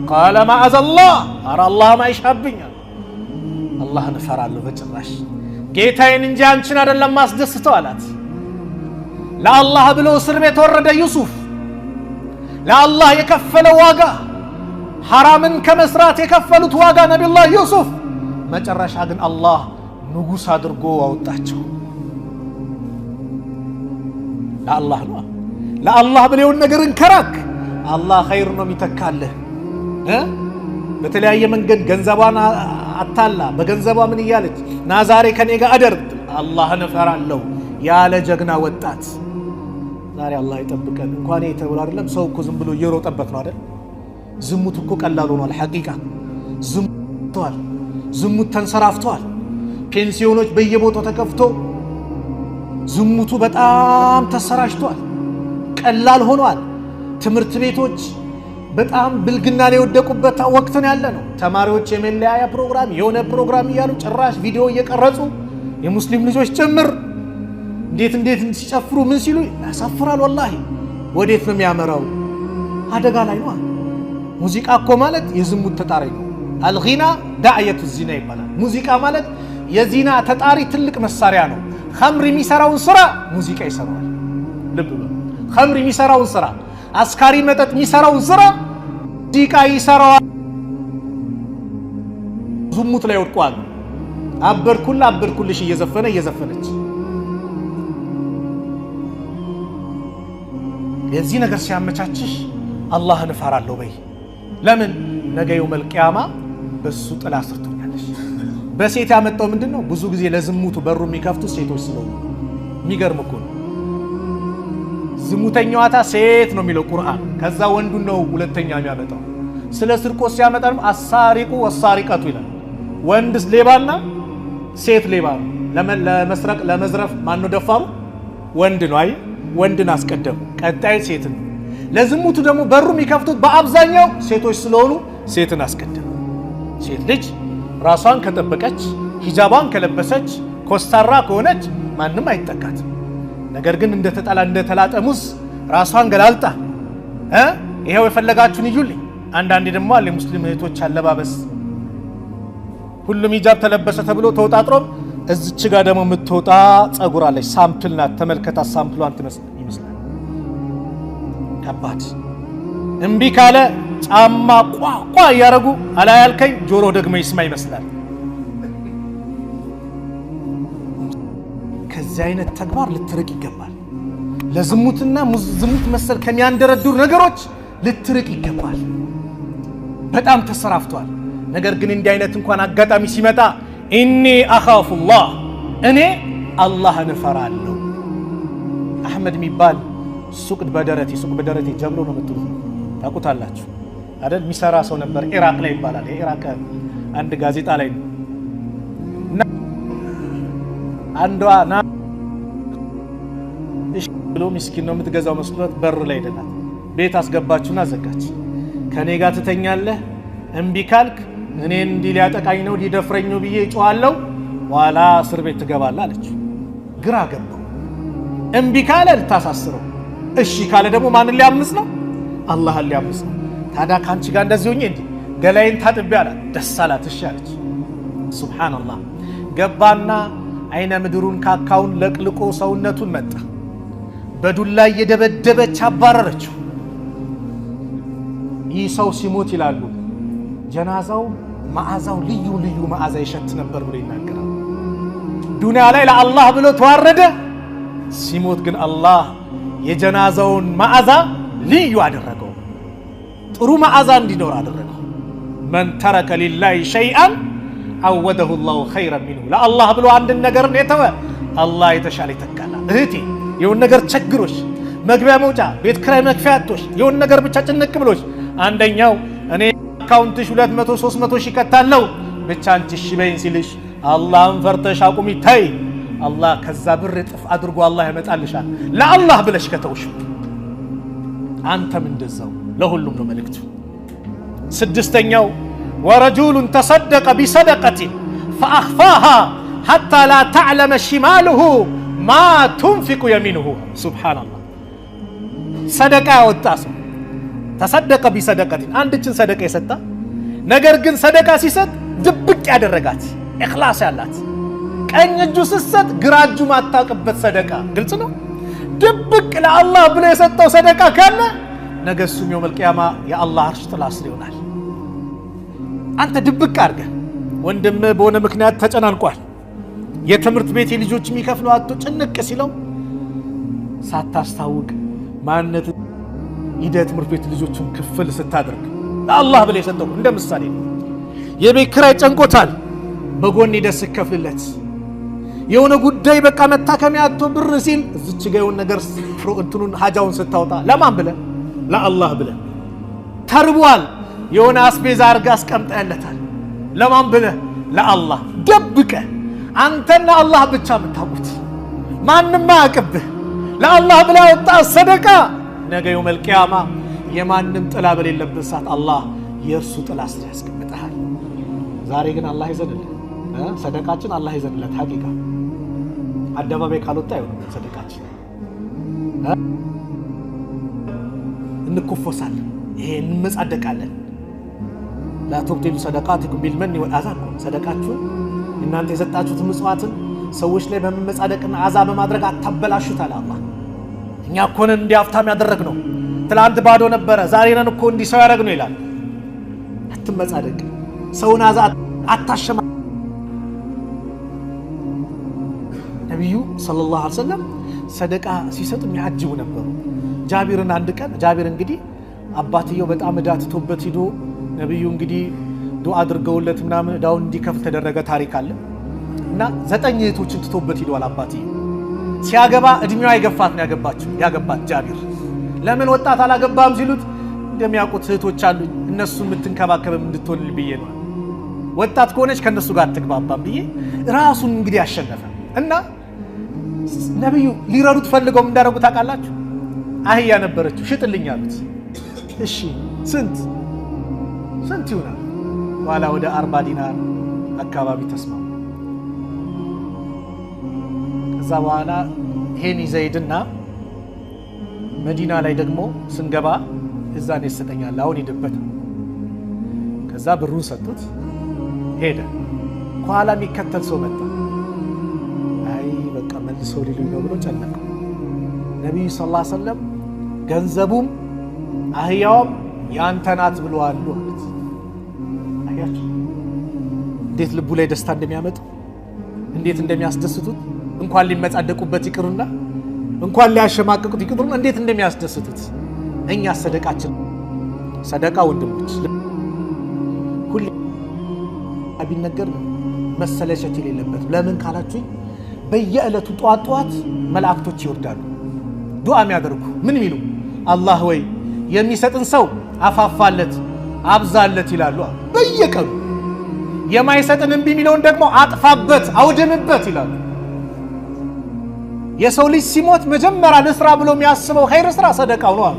ቃለ ማአዘላህ ኧረ አላህ ማይሻብኛል አላህን እፈራለሁ በጭራሽ ጌታዬን እንጂ አንቺን አይደለም ማስደስተው አላት። ለአላህ ብሎ እስር ቤት ወረደ ዩሱፍ። ለአላህ የከፈለው ዋጋ ሐራምን ከመስራት የከፈሉት ዋጋ ነቢዩላህ ዩሱፍ መጨረሻ ግን አላህ ንጉስ አድርጎ አወጣቸው። ለአላህ ነው። ለአላህ ብለውን ነገርን ከራክ አላህ ኸይር ነው የሚተካልህ። በተለያየ መንገድ ገንዘቧን አታላ በገንዘቧ ምን እያለች ና ዛሬ ከኔ ጋር አደር አላህን እፈራለሁ ያለ ጀግና ወጣት ዛሬ አላህ ይጠብቀን። እንኳን የተብሎ አይደለም ሰው እኮ ዝም ብሎ እየሮጠበት ነው አይደል? ዝሙት እኮ ቀላል ሆኗል። ሐቂቃ ዝሙት ተንሰራፍቷል። ፔንሲዮኖች በየቦታው ተከፍቶ ዝሙቱ በጣም ተሰራጭቷል። ቀላል ሆኗል። ትምህርት ቤቶች በጣም ብልግና ላይ የወደቁበት ወቅት ነው ያለ ነው። ተማሪዎች የመለያያ ፕሮግራም የሆነ ፕሮግራም እያሉ ጭራሽ ቪዲዮ እየቀረጹ የሙስሊም ልጆች ጭምር እንዴት ሲጨፍሩ ምን ሲሉ ያሳፍራል። ወላሂ ወዴት ነው የሚያመራው? አደጋ ላይ ነው። ሙዚቃ እኮ ማለት የዝሙት ተጣሪ ነው። አልጊና ዳዕየቱ ዚና ይባላል። ሙዚቃ ማለት የዚና ተጣሪ ትልቅ መሳሪያ ነው። ኸምር የሚሰራውን ስራ ሙዚቃ ይሰራዋል። ልብ በሉ። ኸምር የሚሰራውን ስራ፣ አስካሪ መጠጥ የሚሰራውን ስራ ሙዚቃ ይሰራዋል። ዝሙት ላይ ወድቋል። አበድኩልሽ እየዘፈነች የዚህ ነገር ሲያመቻችሽ አላህን እፈራለሁ በይ። ለምን ነገ የውመል ቂያማ በሱ ጥላ ስር ትሆኛለሽ። በሴት ያመጣው ምንድነው? ብዙ ጊዜ ለዝሙቱ በሩ የሚከፍቱ ሴቶች ስለሆኑ የሚገርም እኮ ነው። ዝሙተኛዋታ ሴት ነው የሚለው ቁርአን። ከዛ ወንዱን ነው ሁለተኛ የሚያመጣው። ስለ ስርቆት ሲያመጣም አሳሪቁ ወሳሪቀቱ ይላል። ወንድስ ሌባና ሴት ሌባ ነው። ለመስረቅ ለመዝረፍ ማን ነው ደፋሩ? ወንድ ነው። አይ ወንድን አስቀደሙ፣ ቀጣይ ሴት ነው። ለዝሙቱ ደግሞ በሩ የሚከፍቱት በአብዛኛው ሴቶች ስለሆኑ ሴትን አስቀደሙ። ሴት ልጅ ራሷን ከጠበቀች ሂጃቧን ከለበሰች ኮስታራ ከሆነች ማንም አይጠቃትም። ነገር ግን እንደተላጠ ሙዝ ራሷን ገላልጣ ይሄው የፈለጋችሁን ይዩልኝ። አንዳንዴ ደግሞ አለ ሙስሊም እህቶች አለባበስ ሁሉም ሂጃብ ተለበሰ ተብሎ ተወጣጥሮም እዚች ጋር ደግሞ የምትወጣ ጸጉር አለች። ሳምፕል ናት። ተመልከታ። ሳምፕሏን ይመስላል። ከባድ እምቢ ካለ ጫማ ቋቋ እያረጉ አላያልከኝ ጆሮ ደግሞ ይስማ ይመስላል። ከዚህ አይነት ተግባር ልትርቅ ይገባል። ለዝሙትና ዝሙት መሰል ከሚያንደረድሩ ነገሮች ልትርቅ ይገባል። በጣም ተሰራፍቷል። ነገር ግን እንዲህ አይነት እንኳን አጋጣሚ ሲመጣ ኢኒ አኻፉላህ እኔ አላህን እፈራለሁ። አህመድ የሚባል ሱቅ በደረቴ ጀብሎ ነው የምትሉት ታውቁታላችሁ አይደል? የሚሰራ ሰው ነበር። ኢራቅ ላይ ይባላል። የኢራቅ አንድ ጋዜጣ ላይ ነው። አንዷ ና እሺ ብሎ ምስኪን ነው የምትገዛው መስሎት በር ላይ ደላት ቤት አስገባችሁና ዘጋች። ከኔ ጋር ትተኛለህ፣ እምቢ ካልክ እኔን እንዲህ ሊያጠቃኝ ነው ሊደፍረኝ ነው ብዬ እጮሃለሁ፣ ኋላ እስር ቤት ትገባለህ አለች። ግራ ገባው። እምቢ ካለ ልታሳስረው፣ እሺ ካለ ደግሞ ማንን ሊያምስ ነው? አላህን ሊያምስ ነው። ታዲያ ካንቺ ጋር እንደዚህ ሆኜ እንዴ ገላይን ታጥቤ አላት። ደስ አላት። እሺ አለች። ሱብሃንአላህ ገባና አይነ ምድሩን ካካውን ለቅልቆ ሰውነቱን መጣ። በዱላ እየደበደበች አባረረችው። ይህ ሰው ሲሞት ይላሉ ጀናዛው መዓዛው ልዩ መዓዛ ይሸት ነበር ብሎ ይናገራል። ዱንያ ላይ ለአላህ ብሎ ተዋረደ። ሲሞት ግን አላህ የጀናዛውን መዓዛ ልዩ አደረገው። ጥሩ መዓዛ እንዲኖር አደረገው። መን ተረከ ሊላሂ ሸይአን አወደሁ ላሁ ኸይረን ሚንሁ። ለአላህ ብሎ አንድን ነገር የተወ አላህ የተሻለ ይተካል። እህቴ የሆነ ነገር ቸግሮሽ መግቢያ መውጫ ቤት ክራይ መክፈያ አጥቶሽ የሆነ ነገር ብቻ ጭንቅ ብሎሽ አንደኛው እኔ አካውንትሽ 200 300 ሺህ ከታለው ብቻ አንቺ እሺ በይኝ ሲልሽ አላህን ፈርተሽ አቁሚ ተይ። አላህ ከዛ ብር እጥፍ አድርጎ አላህ ያመጣልሻል። ለአላህ ብለሽ ከተውሽ አንተም እንደዛው። ለሁሉም ነው መልእክቱ። ስድስተኛው ወረጁሉን ተሰደቀ ቢሰደቀቲን ፈአኽፋሃ ሐታ ላ ተዕለመ ሽማሉሁ ማ ቱንፊቁ የሚንሁ። ሱብሓነላህ ሰደቃ ያወጣ ሰው ተሰደቀ ቢሰደቀቲን አንድችን ሰደቃ የሰጣ ነገር ግን ሰደቃ ሲሰጥ ድብቅ ያደረጋት ኢኽላስ ያላት ቀኝ እጁ ሲሰጥ ግራ እጁ ማታቀበት ሰደቃ ግልጽ ነው። ድብቅ ለአላህ ብሎ የሰጠው ሰደቃ ካለ ነገ እሱም የውመል ቂያማ የአላህ አርሽ ጥላ ስር ይሆናል። አንተ ድብቅ አድርገህ ወንድም በሆነ ምክንያት ተጨናንቋል፣ የትምህርት ቤት ልጆች የሚከፍለው አጥቶ ጭንቅ ሲለው ሳታስታውቅ ማንነት ሂደ ትምህርት ቤት ልጆችን ክፍል ስታደርግ ለአላህ ብለህ የሰጠው እንደ ምሳሌ ነው። የቤት ኪራይ ጨንቆታል፣ በጎን ሂደህ ስከፍልለት የሆነ ጉዳይ በቃ መታከሚያ አጥቶ ብር ሲል እዚች ጋር የሆነ ነገር እንትኑን ሀጃውን ስታወጣ ለማን ብለህ? ለአላህ ብለህ። ተርቧል፣ የሆነ አስቤዛ አድርገህ አስቀምጠህለታል፣ ለማን ብለህ? ለአላህ። ደብቀህ አንተና አላህ ብቻ የምታውቁት ማንም አያውቅብህ ለአላህ ብለህ ያወጣህ ሰደቃ ነገ የውመል ቂያማ የማንም ጥላ በሌለበት ሰዓት አላህ የእርሱ ጥላ ስር ያስቀምጥሃል። ዛሬ ግን አላህ ይዘንልህ፣ ሰደቃችን አላህ ይዘንለት። ሐቂቃ አደባባይ ካልወጣ አይሆንም ሰደቃችን። እንኮፈሳለን፣ ይሄ እንመጻደቃለን። ላ ተብጢሉ ሰደቃቲኩም ቢልመኒ ወልአዛ። ሰደቃችሁ እናንተ የሰጣችሁት ምጽዋትን ሰዎች ላይ በመመጻደቅና አዛ በማድረግ አታበላሹት አለ አላህ። እኛ እኮ ነን እንዲህ ሀብታም ያደረግነው፣ ትላንት ባዶ ነበረ ዛሬ ነን እኮ እንዲህ ሰው ያደረግነው ይላል። አትመጻደቅ፣ ሰውን አዛ አታሸማ። ነቢዩ ሰለላሁ ዐለይሂ ወሰለም ሰደቃ ሲሰጡ የሚያጅቡ ነበሩ። ጃቢርን አንድ ቀን ጃቢር እንግዲህ አባትየው በጣም ዕዳ ትቶበት ሂዶ ነቢዩ እንግዲህ ዱዓ አድርገውለት ምናምን ዕዳውን እንዲከፍል ተደረገ ታሪክ አለ እና 9 እህቶችን ትቶበት ሂዷል አባትየው። ሲያገባ እድሜዋ የገፋት ነው ያገባት ጃቢር። ለምን ወጣት አላገባም ሲሉት እንደሚያውቁት እህቶች አሉኝ እነሱ የምትንከባከብም እንድትሆንል ብዬ ነው፣ ወጣት ከሆነች ከነሱ ጋር አትግባባም ብዬ ራሱን እንግዲህ አሸነፈ እና ነብዩ ሊረዱት ፈልገው እንዳደረጉ ታውቃላችሁ? አህያ ነበረችው ሽጥልኝ አሉት። እሺ ስንት ይሆናል? ኋላ ወደ 40 ዲናር አካባቢ ተስማሙ። ከዛ በኋላ ይሄን ዘይድና መዲና ላይ ደግሞ ስንገባ እዛን ይሰጠኛል አሁን ሄደበት። ከዛ ብሩን ሰጡት ሄደ። ኋላ የሚከተል ሰው መጣ። በቃ መልሰው ሊሉኝ ነው ብሎ ጨነቀው። ነቢዩ ሰለላሁ ዐለይሂ ወሰለም ገንዘቡም አህያውም ያንተ ናት ብለዋል አሉት። አያችሁ እንዴት ልቡ ላይ ደስታ እንደሚያመጡ እንዴት እንደሚያስደስቱት። እንኳን ሊመጻደቁበት ይቅሩና እንኳን ሊያሸማቅቁት ይቅሩና እንዴት እንደሚያስደስቱት። እኛ ሰደቃችን ሰደቃ ወንድሞች ሁሉ አቢነገር መሰለቸት የሌለበት። ለምን ካላችሁ በየዕለቱ ጧት መላእክቶች ይወርዳሉ ዱዓ የሚያደርጉ ምን ሚሉ አላህ ወይ የሚሰጥን ሰው አፋፋለት አብዛለት ይላሉ በየቀኑ። የማይሰጥን እምቢ የሚለውን ደግሞ አጥፋበት አውድምበት ይላሉ። የሰው ልጅ ሲሞት መጀመሪያ ለስራ ብሎ የሚያስበው ኸይር ስራ ሰደቃው ነው አሉ።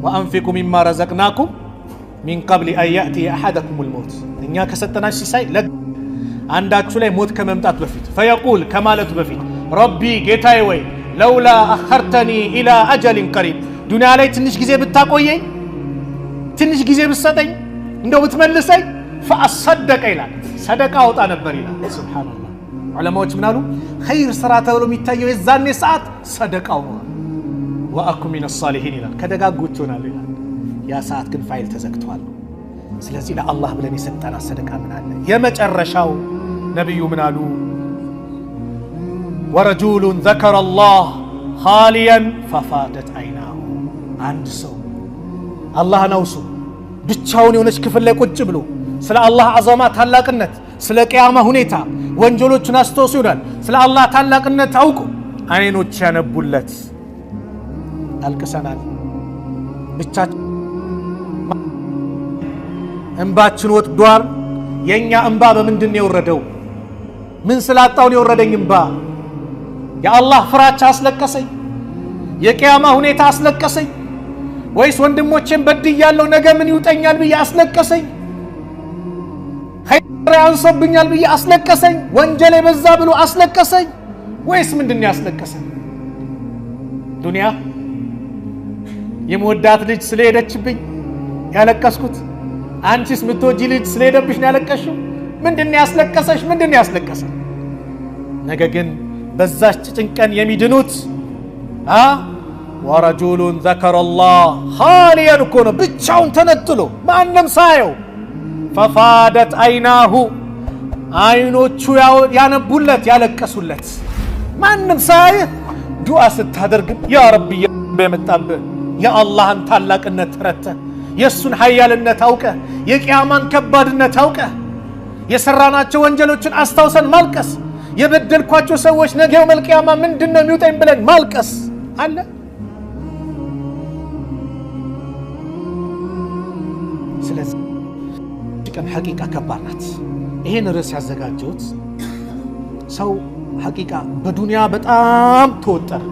ወአንፊቁ ሚማ ረዘቅናኩም ሚን ቀብል አን ያእቲየ አሐደኩሙል መውት። እኛ ከሰጠናች ሲሳይ አንዳችሁ ላይ ሞት ከመምጣት በፊት ፈየቁል ከማለቱ በፊት ረቢ ጌታዬ ወይ ለውላ አኸርተኒ ኢላ አጀሊን ቀሪብ፣ ዱንያ ላይ ትንሽ ጊዜ ብታቆየኝ ትንሽ ጊዜ ብትሰጠኝ እንደው ብትመልሰኝ ፈአሰደቀ ይላል ሰደቃ አውጣ ነበር ይላል። ሱብሃንአላህ። ዑለማዎች ምን አሉ? ኸይር ስራ ተብሎ የሚታየው የዛኔ ሰዓት ሰደቃው ነው። ወአኩ ሚነ ሷሊሒን ይላል ከደጋጎች ሆናለሁ ይላል። ያ ሰዓት ግን ፋይል ተዘግቷል። ስለዚህ ለአላህ ብለን የሰጠና ሰደቃ ምን አለ? የመጨረሻው ነብዩ ምን አሉ? ወረጁሉን ዘከረ አላህ ኻሊያን ፈፋተት አይናሁ። አንድ ሰው አላህን አውሱ ብቻውን የሆነች ክፍል ላይ ቁጭ ብሎ ስለ አላህ አዘማ ታላቅነት፣ ስለ ቂያማ ሁኔታ ወንጀሎቹን አስተውሶ ይላል ስለ አላህ ታላቅነት አውቁ አይኖች ያነቡለት። አልቅሰናል ብቻችን እንባችን ወጥቷል። የኛ እንባ በምንድን ነው የወረደው? ምን ስላጣውን የወረደኝ እንባ? የአላህ ፍራቻ አስለቀሰኝ? የቂያማ ሁኔታ አስለቀሰኝ? ወይስ ወንድሞቼን በድያለሁ ነገ ምን ይውጠኛል ብዬ አስለቀሰኝ? ኸይር ያንሰብኛል ብዬ አስለቀሰኝ? ወንጀል የበዛ ብሎ አስለቀሰኝ? ወይስ ምንድን ነው ያስለቀሰኝ? ዱንያ የምወዳት ልጅ ስለሄደችብኝ ያለቀስኩት? አንቺስ ምትወጂ ልጅ ስለሄደብሽ ነው ያለቀሽው? ምንድነው ያስለቀሰሽ? ምንድነው ያስለቀሰ? ነገ ግን በዛች ጭንቀን የሚድኑት ወረጁሉን ዘከረላህ ኻሊያን እኮ ነው፣ ብቻውን ተነጥሎ ማንም ሳየው። ፈፋደት አይናሁ አይኖቹ ያነቡለት ያለቀሱለት፣ ማንም ሳይህ ዱዓ ስታደርግ ያ ረቢ የመጣብህ የአላህን ታላቅነት ተረድተህ የእሱን ኃያልነት አውቀህ የቂያማን ከባድነት አውቀህ የሰራናቸው ወንጀሎችን አስታውሰን ማልቀስ፣ የበደልኳቸው ሰዎች ነገ የውመል ቂያማ ምንድነው የሚውጠኝ ብለን ማልቀስ አለ። ስለዚህ ቀን ሐቂቃ ከባድ ናት። ይሄን ርዕስ ያዘጋጀሁት ሰው ሐቂቃ በዱንያ በጣም ተወጠረ።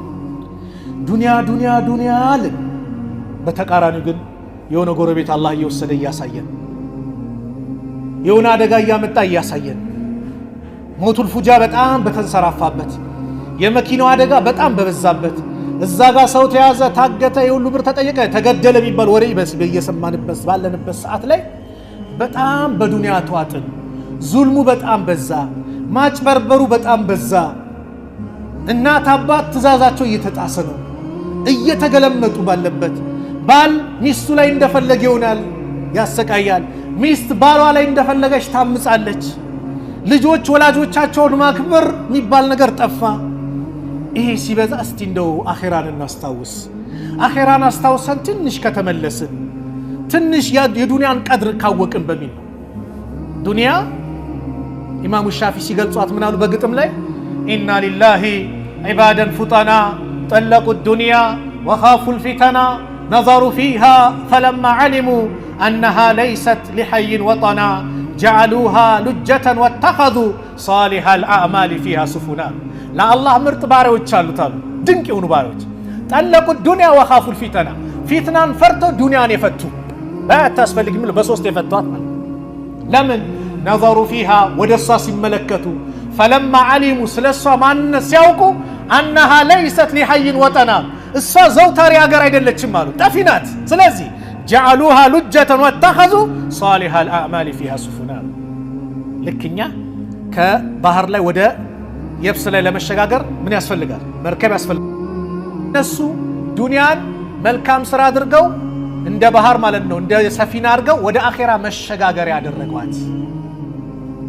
ዱንያ ዱንያ ዱንያ አለ። በተቃራኒው ግን የሆነ ጎረቤት አላህ እየወሰደ እያሳየን፣ የሆነ አደጋ እያመጣ እያሳየን፣ ሞቱል ፉጃ በጣም በተንሰራፋበት፣ የመኪናው አደጋ በጣም በበዛበት፣ እዛ ጋር ሰው ተያዘ፣ ታገተ፣ የሁሉ ብር ተጠየቀ፣ ተገደለ የሚባል ወሬ በየሰማንበት ባለንበት ሰዓት ላይ በጣም በዱንያ ተዋጥን። ዙልሙ በጣም በዛ፣ ማጭበርበሩ በጣም በዛ። እናት አባት ትእዛዛቸው እየተጣሰ ነው፣ እየተገለመጡ ባለበት ባል ሚስቱ ላይ እንደፈለገ ይሆናል፣ ያሰቃያል። ሚስት ባሏ ላይ እንደፈለገች ታምጻለች። ልጆች ወላጆቻቸውን ማክበር የሚባል ነገር ጠፋ። ይሄ ሲበዛ እስቲ እንደው አኺራን እናስታውስ። አኺራን አስታውሰን ትንሽ ከተመለስን፣ ትንሽ የዱንያን ቀድር ካወቅን በሚል ነው። ዱንያ ኢማሙ ሻፊ ሲገልጿት ምናሉ በግጥም ላይ ኢና ሊላሂ ዒባደን ፉጠና ጠለቁ ዱንያ ወኻፉ ልፊተና ነዘሩ ፊሃ ፈለማ ዓሊሙ አነሃ ለይሰት ሊሐይን ወጠና ጀዓሉሃ ሉጀተን ወተኸዙ ሳሊሐ ልአዕማል ፊሃ ሱፉና። ለአላህ ምርጥ ባሪያዎች አሉት አሉ፣ ድንቅ የሆኑ ባሪያዎች። ጠለቁ ዱንያ ወኻፉ ልፊተና፣ ፊትናን ፈርተው ዱንያን የፈቱ ባያታስፈልግም በሶስት የፈቷት ማለት ለምን? ነዘሩ ፊሃ ወደ እሷ ሲመለከቱ፣ ፈለማ ዓሊሙ ስለ እሷ ማንነት ሲያውቁ፣ አነሃ ለይሰት ሊሐይን ወጠና እሷ ዘውታሪ ሀገር አይደለችም አሉ፣ ጠፊ ናት። ስለዚህ ጀዓሉሃ ሉጀተን ወተኸዙ ሳሊሐ ልአዕማል ፊሃ ሱፉና። ልክኛ ከባህር ላይ ወደ የብስ ላይ ለመሸጋገር ምን ያስፈልጋል? መርከብ ያስፈልጋል። እነሱ ዱንያን መልካም ስራ አድርገው እንደ ባህር ማለት ነው እንደ ሰፊና አድርገው ወደ አኼራ መሸጋገር ያደረጓት።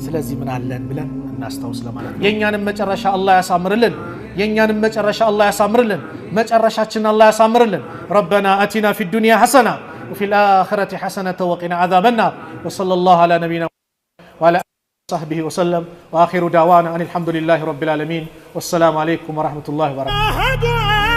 ስለዚህ ምን አለን ብለን እናስታውስ ለማለት ነው። የኛንም መጨረሻ አላህ ያሳምርልን። የኛንም መጨረሻ አላህ ያሳምርልን። መጨረሻችን አላህ ያሳምርልን። ረበና አቲና ፊ ዱንያ ሐሰና ወፊ ልአኺረቲ ሐሰነተ ወቂና ዓዛበ ናር። ወሰለላሁ ዐላ ነቢይና ወዐላ አሊሂ ወሰሕቢሂ ወሰለም ወአኺሩ ዳዕዋና አኒል ሐምዱሊላሂ ረቢል ዓለሚን። ወሰላሙ ዐለይኩም ወረሕመቱላሂ ወበረካቱህ።